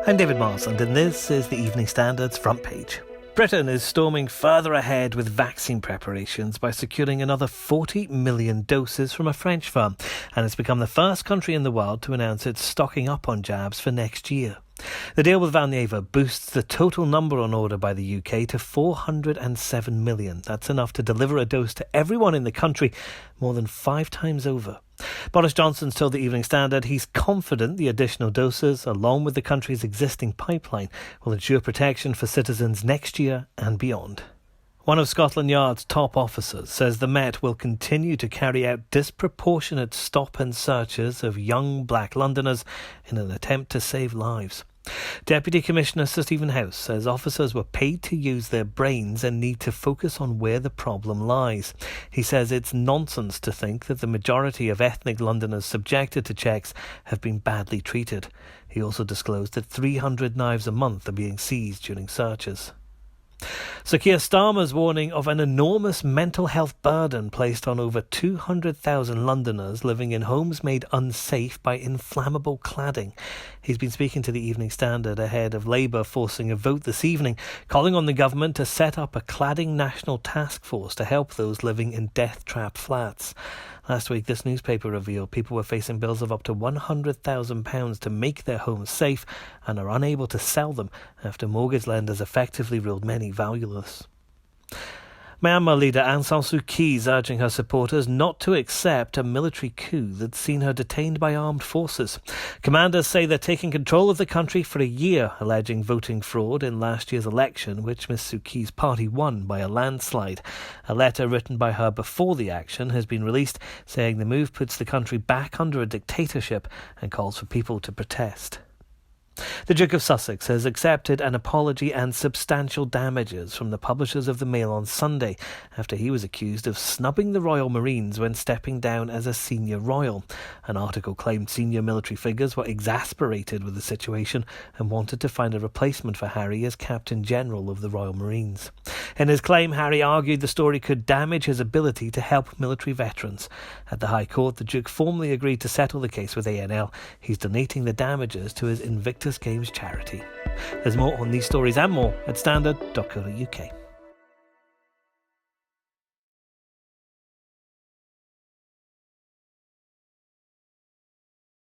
I'm David Marsland, and this is the Evening Standard's front page. Britain is storming further ahead with vaccine preparations by securing another 40 million doses from a French firm, and it's become the first country in the world to announce it's stocking up on jabs for next year. The deal with Valneva boosts the total number on order by the UK to 407 million. That's enough to deliver a dose to everyone in the country, more than 5 times over. Boris Johnson's told the Evening Standard he's confident the additional doses, along with the country's existing pipeline, will ensure protection for citizens next year and beyond. One of Scotland Yard's top officers says the Met will continue to carry out disproportionate stop and searches of young black Londoners in an attempt to save lives. Deputy Commissioner Sir Stephen House says officers were paid to use their brains and need to focus on where the problem lies. He says it's nonsense to think that the majority of ethnic Londoners subjected to checks have been badly treated. He also disclosed that 300 knives a month are being seized during searches. Sir Keir Starmer's warning of an enormous mental health burden placed on over 200,000 Londoners living in homes made unsafe by inflammable cladding. He's been speaking to the Evening Standard ahead of Labour forcing a vote this evening, calling on the government to set up a cladding national task force to help those living in death-trap flats. Last week, this newspaper revealed people were facing bills of up to £100,000 to make their homes safe and are unable to sell them after mortgage lenders effectively ruled many valueless. Myanmar leader Aung San Suu Kyi is urging her supporters not to accept a military coup that's seen her detained by armed forces. Commanders say they're taking control of the country for a year, alleging voting fraud in last year's election, which Ms Suu Kyi's party won by a landslide. A letter written by her before the action has been released, saying the move puts the country back under a dictatorship and calls for people to protest. The Duke of Sussex has accepted an apology and substantial damages from the publishers of the Mail on Sunday after he was accused of snubbing the Royal Marines when stepping down as a senior royal. An article claimed senior military figures were exasperated with the situation and wanted to find a replacement for Harry as Captain General of the Royal Marines. In his claim, Harry argued the story could damage his ability to help military veterans. At the High Court, the Duke formally agreed to settle the case with ANL. He's donating the damages to his Invictus Games charity. There's more on these stories and more at standard.co.uk.